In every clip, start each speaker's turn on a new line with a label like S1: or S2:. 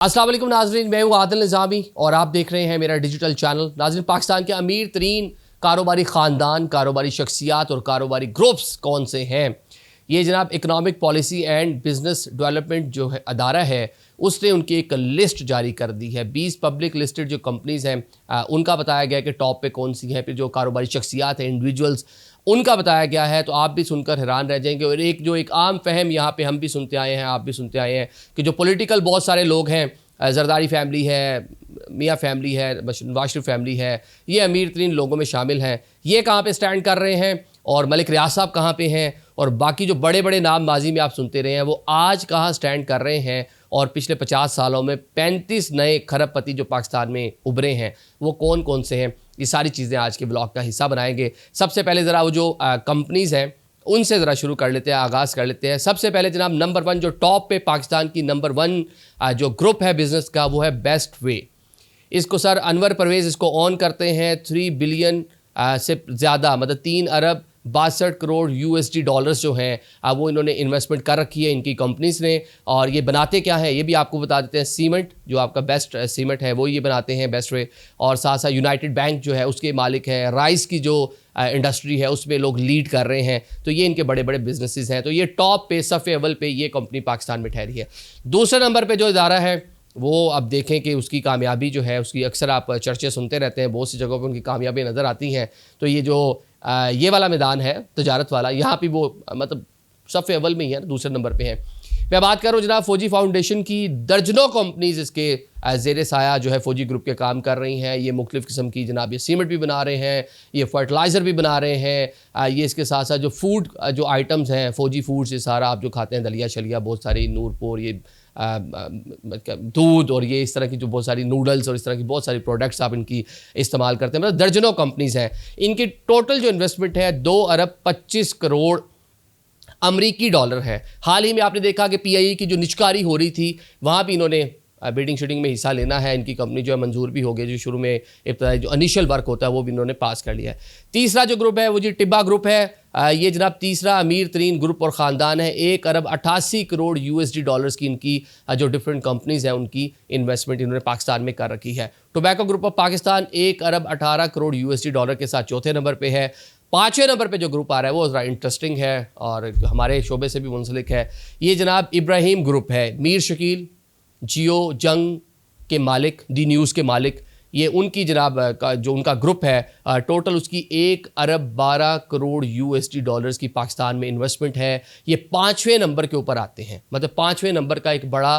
S1: अस्सलाम वालेकुम नाज़रीन, मैं हूँ आदिल निज़ामी और आप देख रहे हैं मेरा डिजिटल चैनल। नाज़रीन, पाकिस्तान के अमीर तरीन कारोबारी ख़ानदान, कारोबारी शख्सियात और कारोबारी ग्रुप्स कौन से हैं, ये जनाब economic policy and business development जो है अदारा है, उसने उनकी एक लिस्ट जारी कर दी है। 20 पब्लिक लिस्टेड जो कंपनीज़ हैं उनका बताया गया कि टॉप पे कौन सी हैं। फिर जो कारोबारी शख्सियात हैं, इंडिविजुअल्स, उनका बताया गया है। तो आप भी सुनकर हैरान रह जाएंगे। और एक आम फहम यहाँ पे हम भी सुनते आए हैं, आप भी सुनते आए हैं कि जो पॉलिटिकल बहुत सारे लोग हैं, जरदारी फैमिली है, मियाँ फैमिली है, नवाज शरीफ फैमिली है, ये अमीर तरीन लोगों में शामिल हैं। ये कहाँ पे स्टैंड कर रहे हैं और मलिक रियाज साहब कहाँ पे हैं, और बाकी जो बड़े बड़े नाम माजी में आप सुनते रहे हैं, वो आज कहाँ स्टैंड कर रहे हैं। और पिछले 50 सालों में 35 नए खरबपति जो पाकिस्तान में उभरे हैं, वो कौन कौन से हैं, ये सारी चीज़ें आज के ब्लॉग का हिस्सा बनाएंगे। सबसे पहले ज़रा वो जो कंपनीज़ हैं उनसे ज़रा शुरू कर लेते हैं, आगाज़ कर लेते हैं। सबसे पहले जनाब नंबर 1 जो टॉप पे पाकिस्तान की नंबर 1 जो ग्रुप है बिज़नेस का, वो है बेस्ट वे। इसको सर अनवर परवेज़ इसको ऑन करते हैं। 3 बिलियन से ज़्यादा, मतलब 3 अरब 62 करोड़ यूएसडी डॉलर्स जो हैं वो इन्होंने इन्वेस्टमेंट कर रखी है इनकी कंपनीज़ ने। और ये बनाते क्या है ये भी आपको बता देते हैं। सीमेंट जो आपका बेस्ट सीमेंट है वो ये बनाते हैं, बेस्ट वे। और साथ साथ यूनाइटेड बैंक जो है उसके मालिक हैं। राइस की जो इंडस्ट्री है उसमें लोग लीड कर रहे हैं। तो ये इनके बड़े बड़े बिजनेसेस हैं। तो ये टॉप पे, सफ़े अव्वल पे ये कंपनी पाकिस्तान में ठहरी है। दूसरे नंबर पे जो इदारा है वो अब देखें कि उसकी कामयाबी जो है, उसकी अक्सर आप चर्चे सुनते रहते हैं, बहुत सी जगहों पर उनकी कामयाबी नज़र आती हैं। तो ये जो ये वाला मैदान है तजारत वाला, यहाँ पे वो मतलब सफ़े अव्वल में ही है, दूसरे नंबर पे है। मैं बात कर रहा हूँ जनाब फौजी फाउंडेशन की। दर्जनों कंपनीज़ इसके ज़ेरे साया जो है फौजी ग्रुप के काम कर रही हैं। ये मुख्तलिफ़ किस्म की जनाब ये सीमेंट भी बना रहे हैं, ये फर्टिलाइज़र भी बना रहे हैं, ये इसके साथ साथ जो फूड जो आइटम्स हैं, फौजी फूड्स, ये सारा आप जो खाते हैं, दलिया शलिया, बहुत सारी नूरपुर, ये दूध और ये इस तरह की जो बहुत सारी नूडल्स और इस तरह की बहुत सारी प्रोडक्ट्स आप इनकी इस्तेमाल करते हैं। मतलब दर्जनों कंपनीज़ हैं। इनकी टोटल जो इन्वेस्टमेंट है 2 अरब 25 करोड़ अमरीकी डॉलर है। हाल ही में आपने देखा कि PIE की जो निचकारी हो रही थी, वहाँ भी इन्होंने बिडिंग शिडिंग में हिस्सा लेना है। इनकी कंपनी जो है मंजूर भी हो गई, जो शुरू में इब्तदाई जो इनिशियल वर्क होता है वो भी इन्होंने पास कर लिया है। तीसरा जो ग्रुप है वो जी टिब्बा ग्रुप है। ये जनाब तीसरा अमीर तरीन ग्रुप और ख़ानदान है। 1 अरब 88 करोड़ USD डॉलर्स की इनकी जो डिफरेंट कंपनीज़ हैं उनकी इन्वेस्टमेंट इन्होंने पाकिस्तान में कर रखी है। Tobacco group of Pakistan 1 Arab 18 crore USD dollar के साथ चौथे नंबर पर है। 5वें नंबर पे जो ग्रुप आ रहा है वो ज़रा इंटरेस्टिंग है और हमारे शोबे से भी मुंसलिक है। ये जनाब इब्राहिम ग्रुप है। मीर शकील, जियो जंग के मालिक, दी न्यूज़ के मालिक, ये उनकी जनाब का जो उनका ग्रुप है, टोटल उसकी 1 अरब 12 करोड़ USD डॉलर्स की पाकिस्तान में इन्वेस्टमेंट है। ये 5वें नंबर के ऊपर आते हैं, मतलब 5वें नंबर का एक बड़ा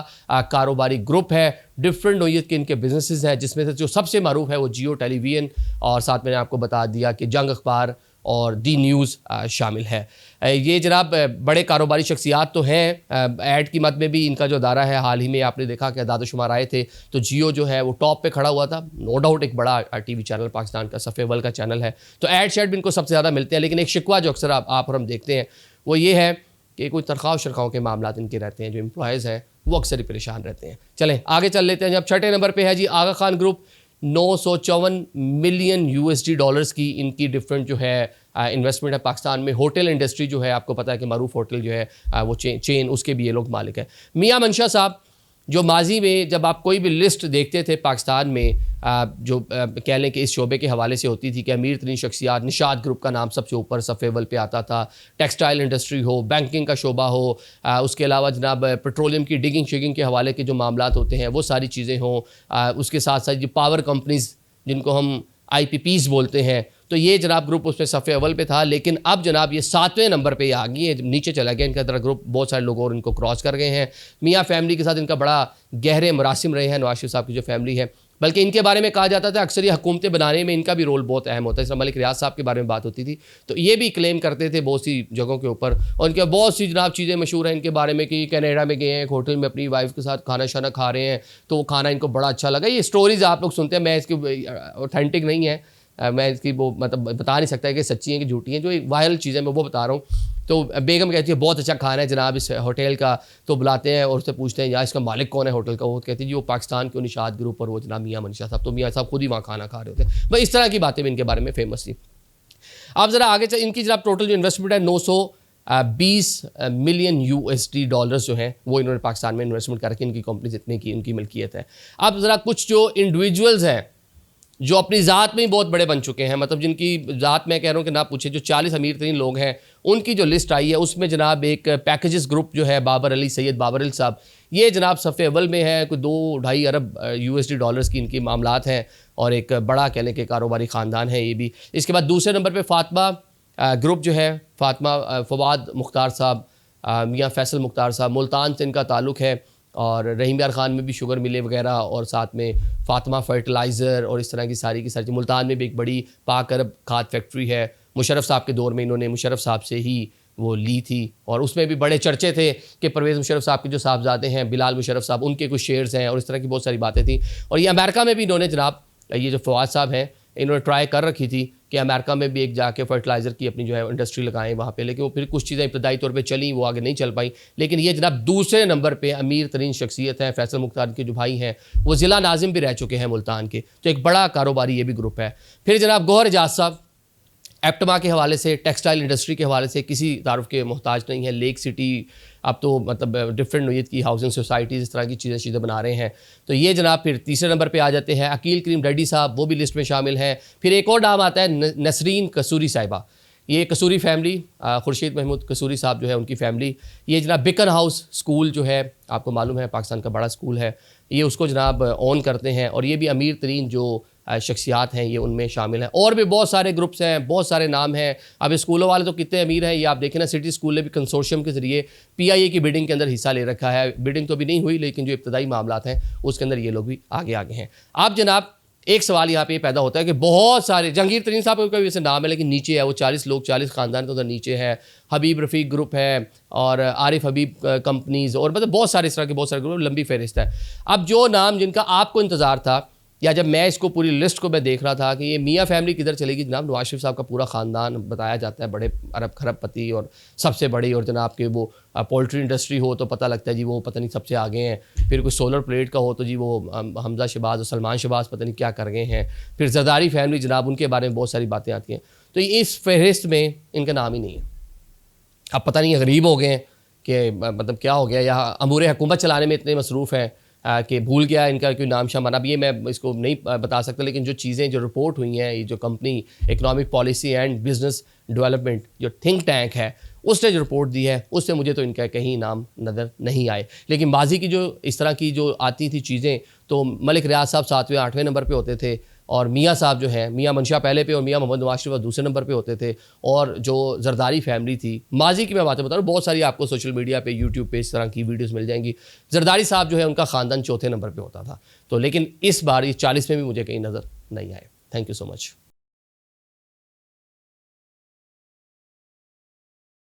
S1: कारोबारी ग्रुप है। डिफरेंट नोयत के इनके बिजनेसेस हैं, जिसमें से जो सबसे मारूफ है वो जियो टेलीविजन, और साथ मैंने आपको बता दिया कि जंग अखबार और दी न्यूज़ शामिल है। ये जनाब बड़े कारोबारी शख्सियात तो हैं। ऐड की मद में भी इनका जो अदारा है, हाल ही में आपने देखा कि अदाद शुमार आए थे, तो जियो जो है वो टॉप पे खड़ा हुआ था। नो डाउट एक बड़ा TV चैनल पाकिस्तान का, सफ़े अव्वल का चैनल है। तो ऐड शेड भी इनको सबसे ज़्यादा मिलते हैं। लेकिन एक शिकवा जो अक्सर आप और हम देखते हैं वो ये है कि कोई तनख्वाह शरखाओं के मामला इनके रहते हैं। जो एम्प्लॉयज़ हैं वो अक्सर ही परेशान रहते हैं। चलें आगे चल लेते हैं। जब 6ठे नंबर पर है जी Aga Khan group. 954 million USD dollars की इनकी डिफरेंट जो है इन्वेस्टमेंट है पाकिस्तान में। होटल इंडस्ट्री जो है, आपको पता है कि मारूफ होटल जो है वो चेन उसके भी ये लोग मालिक है। मियाँ मंशा साहब जो माजी में जब आप कोई भी लिस्ट देखते थे पाकिस्तान में, जो कह लें कि इस शोबे के हवाले से होती थी कि अमीर तरीन शख्सियात, निशात ग्रुप का नाम सबसे ऊपर सफ़े अव्वल पे आता था। टेक्सटाइल इंडस्ट्री हो, बैंकिंग का शोबा हो, उसके अलावा जनाब पेट्रोलियम की डिगिंग शिगिंग के हवाले के जो मामलात होते हैं वो सारी चीज़ें हों, उसके साथ साथ जो पावर कंपनीज़ जिनको हम IPPs बोलते हैं, तो ये जनाब ग्रुप उसमें सफ़े अव्वल पे था। लेकिन अब जनाब ये 7वें नंबर पे आ गई है, नीचे चला गया इनका ग्रुप। बहुत सारे लोग और इनको क्रॉस कर गए हैं। मियाँ फैमिली के साथ इनका बड़ा गहरे मरासिम रहे हैं, नवाज शरीफ साहब की जो फैमिली है। बल्कि इनके बारे में कहा जाता था अक्सर ये हुकूमतें बनाने में इनका भी रोल बहुत अहम होता है। जैसे मलिक रियाज साहब के बारे में बात होती थी तो ये भी क्लेम करते थे बहुत सी जगहों के ऊपर। और इनके बहुत सी जनाब चीज़ें मशहूर हैं इनके बारे में कि कनाडा में गए हैं, एक होटल में अपनी वाइफ के साथ खाना शाना खा रहे हैं, तो वो खाना इनको बड़ा अच्छा लगा। ये स्टोरीज़ आप लोग सुनते हैं, मैं इसकी ऑथेंटिक नहीं है, मैं इसकी वो मतलब बता नहीं सकता कि सच्ची हैं कि झूठी हैं। जो वायरल चीज़ें मैं वो बता रहा हूँ। तो बेगम कहती है बहुत अच्छा खाना है जनाब इस होटल का, तो बुलाते हैं और उससे पूछते हैं यार इसका मालिक कौन है होटल का। वो कहती है जी वो पाकिस्तान के निशात ग्रुप और वो जनाब मियाँ मंशा साहब, तो मियाँ साहब खुद ही वहाँ खाना खा रहे होते हैं। भाई इस तरह की बातें भी इनके बारे में फेमस थी। अब ज़रा आगे इनकी जनाब टोटल जो इन्वेस्टमेंट है 20 मिलियन USD डॉलर्स जो हैं वो इन्होंने पाकिस्तान में इन्वेस्टमेंट करके इनकी कंपनीज इतने की इनकी मिल्कियत है। अब ज़रा कुछ जो इंडिविजुअल्स हैं जो अपनी ज़ात में ही बहुत बड़े बन चुके हैं, मतलब जिनकी ज़ात मैं कह रहा हूँ कि ना पूछे, जो 40 अमीर तरीन लोग हैं उनकी जो लिस्ट आई है उसमें जनाब एक पैकेजेस ग्रुप जो है बाबर अली सैयद बाबर अली साहब, ये जनाब सफ़े अव्वल में है। कोई 2-2.5 अरब USD डॉलर्स की इनकी मामलात हैं और एक बड़ा कहने के कारोबारी ख़ानदान है ये भी। इसके बाद दूसरे नंबर पर फातिमा ग्रुप जो है, फातिमा फवाद मुख्तार साहब, मियाँ फैसल मुख्तार साहब, मुल्तान से इनका ताल्लुक़ है और रहीम यार खान में भी शुगर मिले वगैरह, और साथ में फातिमा फर्टिलाइज़र और इस तरह की सारी चीज़। मुल्तान में भी एक बड़ी पाक अरब खाद फैक्ट्री है, मुशर्रफ साहब के दौर में इन्होंने मुशर्रफ साहब से ही वो ली थी और उसमें भी बड़े चर्चे थे कि परवेज़ मुशर्रफ साहब के जो साहबजादे हैं बिलाल मुशर्रफ साहब, उनके कुछ शेयर्स हैं और इस तरह की बहुत सारी बातें थी। और ये अमेरिका में भी इन्होंने जनाब, ये जो फवाद साहब हैं, इन्होंने ट्राई कर रखी थी कि अमेरिका में भी एक जाके फर्टिलाइज़र की अपनी जो है इंडस्ट्री लगाएं वहाँ पे, लेकिन वो फिर कुछ चीज़ें इब्तदाई तौर पे चली, वो आगे नहीं चल पाई। लेकिन ये जनाब दूसरे नंबर पे अमीर तरीन शख्सियत है, फैसल मुख्तार के जो भाई हैं वो ज़िला नाजिम भी रह चुके हैं मुल्तान के, तो एक बड़ा कारोबारी ये भी ग्रुप है। फिर जनाब गौहर एजाज साहब एप्टमा के हवाले से, टेक्सटाइल इंडस्ट्री के हवाले से किसी तारुफ के मोहताज नहीं है। लेक सिटी अब तो मतलब डिफरेंट नोयत की हाउसिंग सोसाइटीज़ इस तरह की चीज़ें बना रहे हैं। तो ये जनाब फिर तीसरे नंबर पे आ जाते हैं। अकील करीम डैडी साहब वो भी लिस्ट में शामिल हैं। फिर एक और नाम आता है नसरीन कसूरी साहिबा, ये कसूरी फैमिली, खुर्शीद महमूद कसूरी साहब जो है उनकी फैमिली, ये जनाब बिकन हाउस स्कूल जो है आपको मालूम है पाकिस्तान का बड़ा स्कूल है, ये उसको जनाब ओन करते हैं और ये भी अमीर तरीन जो शख्सियात हैं ये उनमें शामिल हैं। और भी बहुत सारे ग्रुप्स हैं, बहुत सारे नाम हैं। अब स्कूलों वाले तो कितने अमीर हैं ये आप देखें ना। सिटी स्कूल ने भी कंसोर्शियम के ज़रिए PIA की बिडिंग के अंदर हिस्सा ले रखा है। बिडिंग तो अभी नहीं हुई लेकिन जो इब्तदाई मामलात हैं उसके अंदर ये लोग भी आगे हैं। अब जनाब एक सवाल यहाँ पे पैदा होता है कि बहुत सारे, जहांगीर तरीन साहब का भी वैसे नाम है लेकिन नीचे है वो 40 लोग, 40 ख़ानदान के उधर नीचे है। हबीब रफ़ीक ग्रुप है और आरिफ हबीब कंपनीज़ और मतलब बहुत सारे इस तरह के बहुत सारे ग्रुप, लंबी फहरिस्त है। अब जो नाम जिनका आपको इंतज़ार था, या जब मैं इसको पूरी लिस्ट को मैं देख रहा था कि ये मियाँ फैमिली किधर चलेगी, जनाब नवाज शरीफ साहब का पूरा ख़ानदान बताया जाता है, बड़े अरब खरबपति और सबसे बड़ी, और जनाब के वो पोल्ट्री इंडस्ट्री हो तो पता लगता है जी वो पता नहीं सबसे आगे हैं। फिर कोई सोलर प्लेट का हो तो जी वो हमजा शहबाज और सलमान शहबाज पता नहीं क्या कर गए हैं। फिर जरदारी फैमिली जनाब, उनके बारे में बहुत सारी बातें आती हैं। तो इस फहरिस्त में इनका नाम ही नहीं है। अब पता नहीं गरीब हो गए हैं कि मतलब क्या हो गया, या अमूर हुकूमत चलाने में इतने मसरूफ़ हैं कि भूल गया इनका कोई नाम शाम। अब ये मैं इसको नहीं बता सकता, लेकिन जो चीज़ें जो रिपोर्ट हुई हैं, ये जो company economic policy and business development जो थिंक टैंक है उसने जो रिपोर्ट दी है उससे मुझे तो इनका कहीं नाम नज़र नहीं आए। लेकिन माजी की जो इस तरह की जो आती थी चीज़ें, तो मलिक रियाज साहब 7वें 8वें नंबर पे होते थे और मियाँ साहब जो हैं, मियाँ मंशा पहले पे और मियाँ मोहम्मद नवाज शरीफ दूसरे नंबर पे होते थे। और जो जरदारी फैमिली थी, माजी की मैं बातें बता रहा हूँ, बहुत सारी आपको सोशल मीडिया पे यूट्यूब पे इस तरह की वीडियोस मिल जाएंगी। जरदारी साहब जो है उनका ख़ानदान चौथे नंबर पे होता था। तो लेकिन इस बार ये 40 में भी मुझे कहीं नज़र नहीं आए। Thank you so much.